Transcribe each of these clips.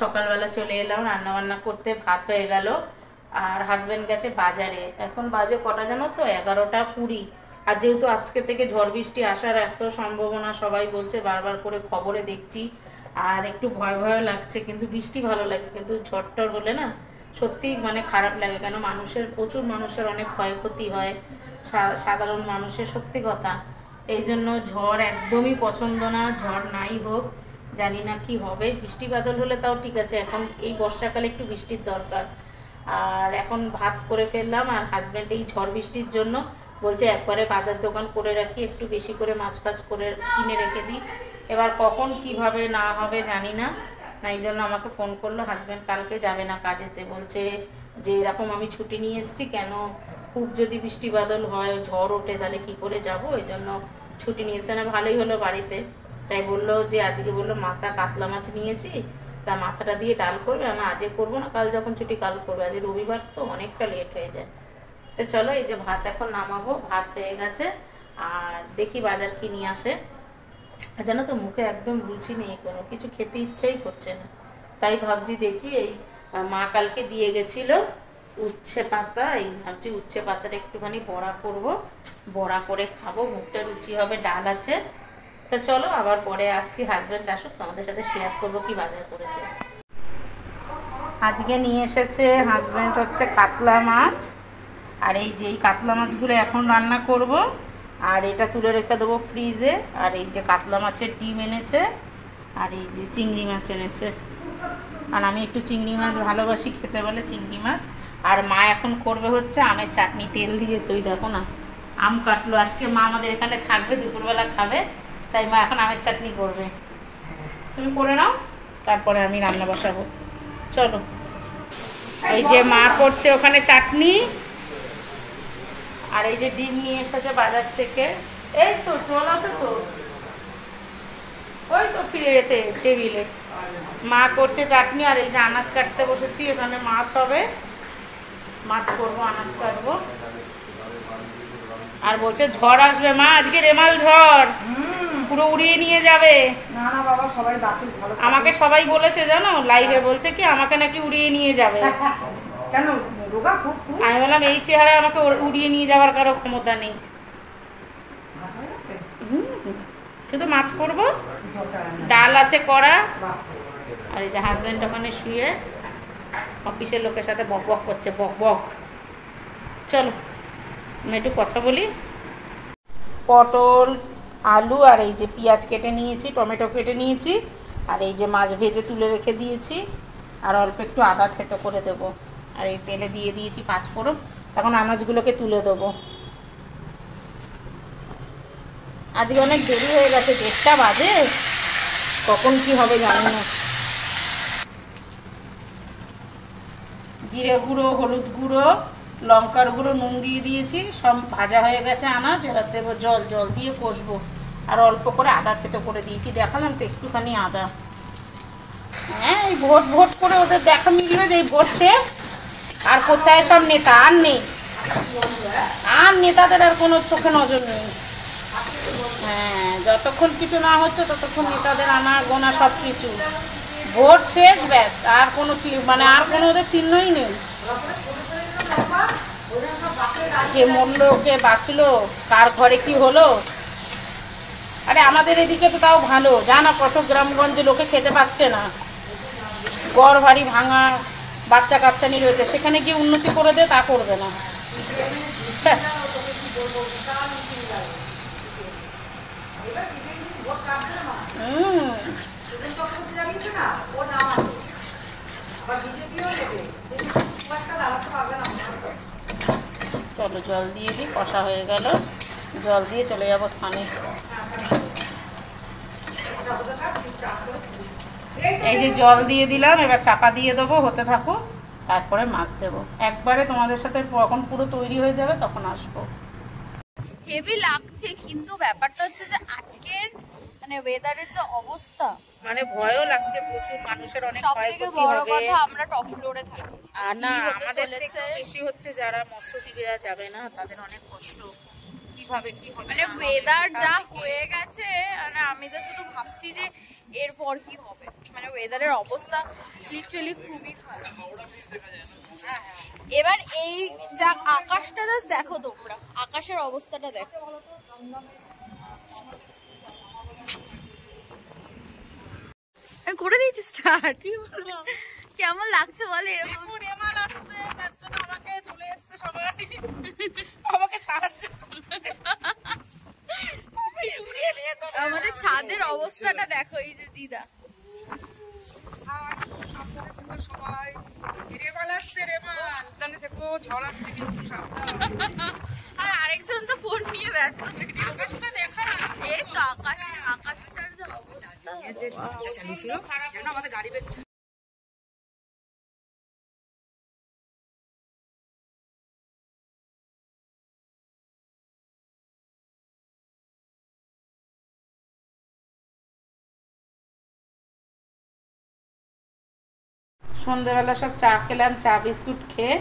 সকালবেলা চলে এলাম রান্না বান্না করতে, ভাত হয়ে গেল আর হাজবেন্ড গেছে বাজারে। এখন বাজে কটা জানো তো, 11টা 20। আর যেহেতু আজকে থেকে ঝড় বৃষ্টি আসার এত সম্ভাবনা, সবাই বলছে, বারবার করে খবরে দেখছি, আর একটু ভয় ভয় লাগছে। কিন্তু বৃষ্টি ভালো লাগে, কিন্তু ঝড় টর হলে না সত্যি মানে খারাপ লাগে, কেন মানুষের প্রচুর মানুষের অনেক ক্ষয়ক্ষতি হয়, সাধারণ মানুষের, সত্যি কথা। এই জন্য ঝড় একদমই পছন্দ না, ঝড় নাই হোক। জানি না কি হবে, বৃষ্টি বাদল হলে তাও ঠিক আছে, এখন এই বর্ষাকালে একটু বৃষ্টির দরকার। আর এখন ভাত করে ফেললাম, আর হাজব্যান্ড এই ঝড় বৃষ্টির জন্য বলছে একবারে বাজার দোকান করে রাখি, একটু বেশি করে মাছ ফাছ করে কিনে রেখে দিই। এবার কখন কিভাবে না হবে জানি না, এই জন্য আমাকে ফোন করলো। হাজব্যান্ড কালকে যাবে না কাজেতে, বলছে যে এরকম আমি ছুটি নিয়ে এসেছি, কেন খুব যদি বৃষ্টি বাদল হয়, ঝড় ওঠে, তাহলে কি করে যাব, এই জন্য ছুটি নিয়েছে। না ভালোই হলো বাড়িতে, তাই বললো যে আজকে বললো মাথা কাতলা মাছ নিয়েছি, তা মাথাটা দিয়ে ডাল করবে। আমি আজকে করবো না, কাল যখন ছুটি কাল করবে, আজ রবিবার তো অনেকটা লেট হয়ে যায়। তো চলো, এই যে ভাত এখন নামাবো, ভাত হয়ে গেছে, আর দেখি বাজার কি নিয়ে আসে। জানো তো মুখে একদম রুচি নেই, কোনো কিছু খেতে ইচ্ছাই করছে না, তাই ভাবছি দেখি এই মা কালকে দিয়ে গেছিল উচ্ছে পাতা, এই ভাবছি উচ্ছে পাতাটা একটুখানি বড়া করব, বড়া করে খাবো, মুখটা রুচি হবে। ডাল আছে। তা চলো আবার পরে আসছি, হাজব্যান্ড আসুক, তোমাদের সাথে শেয়ার করবো কি বাজার করেছে। আজকে নিয়ে এসেছে হাজব্যান্ড হচ্ছে কাতলা মাছ, আর এই যে এই কাতলা মাছগুলো এখন রান্না করব, আর এটা তুলে রেখে দেবো ফ্রিজে। আর এই যে কাতলা মাছের ডিম এনেছে, আর এই যে চিংড়ি মাছ এনেছে, আর আমি একটু চিংড়ি মাছ ভালোবাসি খেতে, বলে চিংড়ি মাছ। আর মা এখন করবে হচ্ছে আমের চাটনি, তেল দিয়েছে, ওই দেখো না আম কাটলো। আজকে মা আমাদের এখানে থাকবে, দুপুরবেলা খাবে, তাই মা এখন আমের চাটনি করবে। তুমি করে নাও, তারপরে আমি রান্না বসাবো। চলো, এই যে মা করছে ওখানে চাটনি, আর এই যে ডিম নিয়ে এসেছে বাজার থেকে। এই তো জল আছে তো, ওই তো ফিরে যেতে টেবিলে মা করছে চাটনি। আর এই যে আনাজ কাটতে বসেছি, এখানে মাছ হবে, মাছ করবো, আনাজ কাটবো। আর বলছে ঝড় আসবে মা, আজকে রেমাল ঝড়, পুরো উড়িয়ে নিয়ে যাবে। না না বাবা, সবাই বাতিল, ভালো আমাকে সবাই বলেছে জানো, লাইভে বলছে কি আমাকে নাকি উড়িয়ে নিয়ে যাবে। কেন রোগা খুব? আমি বললাম এই চেহারায় আমাকে উড়িয়ে নিয়ে যাওয়ার কারো ক্ষমতা নেই। শুধু মাছ করবো, ডাল আছে করা। আর এই যে হাজব্যান্ড ওখানে শুয়ে অফিসের লোকের সাথে বক বক করছে, বক বক। চলো আমি একটু কথা বলি। পটল, আলু, আর এই যে পেঁয়াজ কেটে নিয়েছি, টমেটো কেটে নিয়েছি, আর এই যে মাছ ভেজে তুলে রেখে দিয়েছি, আর অল্প একটু আদা থেতো করে দেবো। আর এই তেলে দিয়ে দিয়েছি 5 ফোড়ন। এখন আনাজগুলোকে তুলে দেবো। আজকে অনেক দেরি হয়ে গেছে, 1:30 বাজে, কখন কি হবে জানি না। জিরে গুঁড়ো, হলুদ গুঁড়ো, লঙ্কার গুঁড়ো, নুন দিয়ে দিয়েছি, সব ভাজা হয়ে গেছে আনাজ। এবার দেবো জল, জল দিয়ে কষবো। আর অল্প করে আদা থেতো করে দিয়েছি, দেখালাম তো একটুখানি আদা। হ্যাঁ, এই ভোট ভোট করে ওদের দেখা মিলবে যে এই ভোট শেষ, আর কোথায় সব নেতা আর নেই, আর নেতাদের আর কোনো চোখে নজর নেই। হ্যাঁ, যতক্ষণ কিছু না হচ্ছে ততক্ষণ নেতাদের আনা গোনা সব কিছু, ভোট শেষ ব্যাস, আর কোনো মানে আর কোনো ওদের চিহ্নই নেই। কে মরলো, কে বাঁচলো, কার ঘরে কি হলো। আরে আমাদের এদিকে তো তাও ভালো, জানা কত গ্রামগঞ্জে লোকে খেতে পাচ্ছে না, ঘর বাড়ি ভাঙা, বাচ্চা কাচ্চা নিয়ে রয়েছে, সেখানে গিয়ে উন্নতি করে দে, তা করবে না। চলো জল দিয়ে দিই, কষা হয়ে গেল, জল দিয়ে চলে যাবো স্নানে। এই যে জল দিয়ে দিলাম, এবার চাপা দিয়ে দেবো, হতে থাকুক, তারপরে মাছ দেবো একবারে। তোমাদের সাথে যখন পুরো তৈরি হয়ে যাবে তখন আসবো। হেভি লাগছে, কিন্তু ব্যাপারটা হচ্ছে যে আজকের মানে ওয়েদারের যে অবস্থা, মানে ভয়ও লাগছে প্রচুর, মানুষের অনেক সবথেকে বড় কথা আমরা টপ ফ্লোরে থাকি, আর না আমাদের থেকে বেশি হচ্ছে যারা মৎস্যজীবীরা যাবে না, তাদের অনেক কষ্ট, কিভাবে কি হবে। মানে ওয়েদার যা হয়ে গেছে, মানে আমি তো শুধু ভাবছি যে এরপর কি হবে, মানে ওয়েদারের অবস্থা লিটারালি খুবই খারাপ। এবার এই যা আকাশটা জাস্ট দেখো তোমরা, আকাশের অবস্থাটা দেখো। করে দিয়েছি স্টার্ট। কেমন লাগছে বলে? এরকম রেমাল আসছে, তার জন্য আমাকে চলে এসেছে সবাই আমাকে সাহায্য করবে। আমাদের ছাদের অবস্থাটা দেখো, এই যে দিদা সাবধানে থেকো সবাই। রেমাল আসছে, রেমাল সাবধানে থেকো, ঝড় আসছে কিন্তু সাবধান। আর আরেকজন তো ফোন নিয়ে ব্যস্ত, ভিডিও আকাশটা দেখা, এই তো আকাশটার যে অবস্থা চালিয়েছিল যেন আমাদের গাড়ি বেরোচ্ছে। সন্ধ্যেবেলা সব চা খেলাম, চা বিস্কুট খেয়ে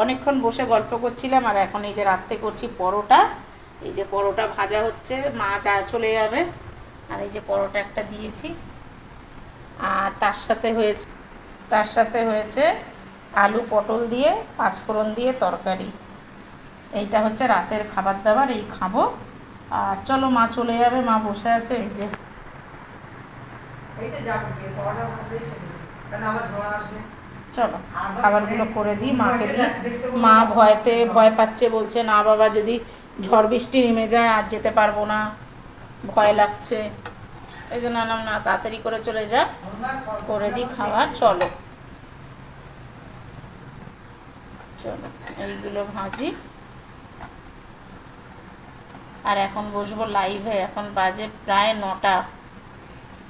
অনেকক্ষণ বসে গল্প করছিলাম। আর এখন এই যে রাত্রে করছি পরোটা। এই যে পরোটা ভাজা হচ্ছে, মা চা চলে যাবে। আর এই যে পরোটা একটা দিয়েছি, আর তার সাথে হয়েছে আলু পটল দিয়ে পাঁচফোড়ন দিয়ে তরকারি। এইটা হচ্ছে রাতের খাবার দাবার, এই খাবো। আর চলো, মা চলে যাবে, মা বসে আছে এই যে। এই তো যাবো, যে পড়া ভাবতেই চলে যাবে, কারণ আবার ঝড় আসবে। চলো খাবারগুলো করে দিই, মাকে দিই। মা ভয় পাচ্ছে, বলছে না বাবা যদি ঝড় বৃষ্টি নেমে যায় আর যেতে পারবো না, ভয় লাগছে। এই জন্য নাম না, তাড়াতাড়ি করে চলে যা, করে দিই খাবার। চলো চলো এইগুলো ভাজি। আর এখন বসবো লাইভে, এখন বাজে প্রায় 9টা।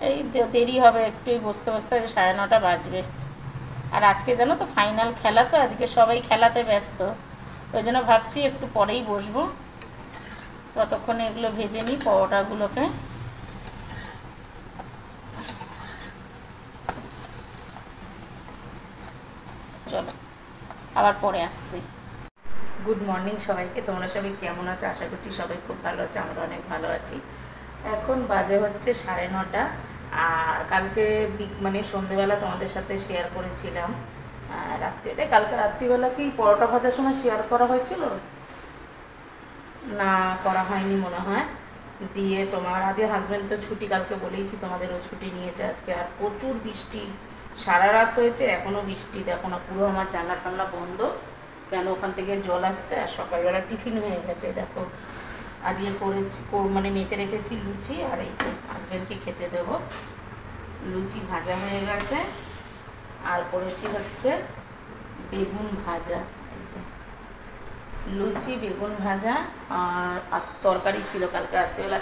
এই দেরি হবে একটুই বসতে বসতে, 9:30 বাজবে। আর আজকে জানো তো ফাইনাল খেলা, তো আজকে সবাই খেলাতে ব্যস্ত, ওই জন্য ভাবছি একটু পরেই বসবো। ততক্ষণে এগুলো ভেজে নিই, পরোটাগুলোকে। চলো আবার পরে আসছি। গুড মর্নিং সবাইকে, তোমরা সবাই কেমন আছো? আশা করছি সবাই খুব ভালো আছে, আমরা অনেক ভালো আছি। এখন বাজে হচ্ছে 9:30। আর কালকে মানে সন্ধেবেলা তোমাদের সাথে শেয়ার করেছিলাম রাত্রিবেলা, কালকে রাত্রিবেলা কি পরোটা ভাজার সময় শেয়ার করা হয়েছিল না, করা হয়নি মনে হয়। দিয়ে তোমার আজকে হাজব্যান্ড তো ছুটি, কালকে বলেইছি তোমাদেরও ছুটি নিয়েছে আজকে। আর প্রচুর বৃষ্টি, সারা রাত হয়েছে, এখনও বৃষ্টি দেখো না, পুরো আমার জানলা টানলা বন্ধ, কেন ওখান থেকে জল আসছে। আর সকালবেলা টিফিন হয়ে গেছে দেখো, আজকে করেছি মানে মেখে রেখেছি লুচি। আর এই যে হাজব্যান্ডকে খেতে দেবো, লুচি ভাজা হয়ে গেছে। আর করেছি হচ্ছে বেগুন ভাজা, লুচি বেগুন ভাজা। আর তরকারি ছিল কালকে রাত্রিবেলা,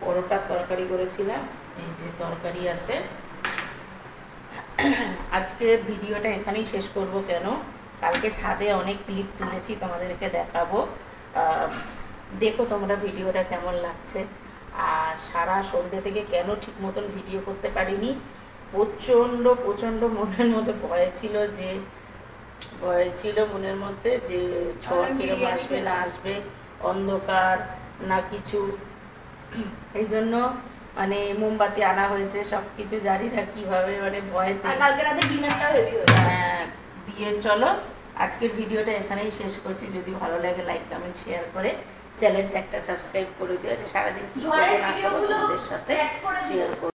পরোটার তরকারি করেছিলাম, এই যে তরকারি আছে। আজকে ভিডিওটা এখানেই শেষ করব, কেন কালকে ছাদে অনেক ক্লিপ তুলেছি, তোমাদেরকে দেখাবো। দেখো তোমরা ভিডিওটা কেমন লাগছে। আর সারা সন্ধ্যে থেকে কেন ঠিক মতন ভিডিও করতে পারিনি, প্রচণ্ড মনের মধ্যে ভয় ছিল মনের মধ্যে যে ঝড় কিরম আসবে না আসবে, অন্ধকার না কিছু। এই জন্য মানে মোমবাতি আনা হয়েছে, সব কিছু জানি না কীভাবে, মানে ভয়তে। কালকে রাতে ডিনারটা হেভি হয়েছে। হ্যাঁ, দিয়ে চলো আজকের ভিডিওটা এখানেই শেষ করছি। যদি ভালো লাগে লাইক কমেন্ট শেয়ার করে চ্যানেলটা একটা সাবস্ক্রাইব করে দিও, যে সারাদিন কি করবো না করবো তোমাদের সাথে শেয়ার করবো।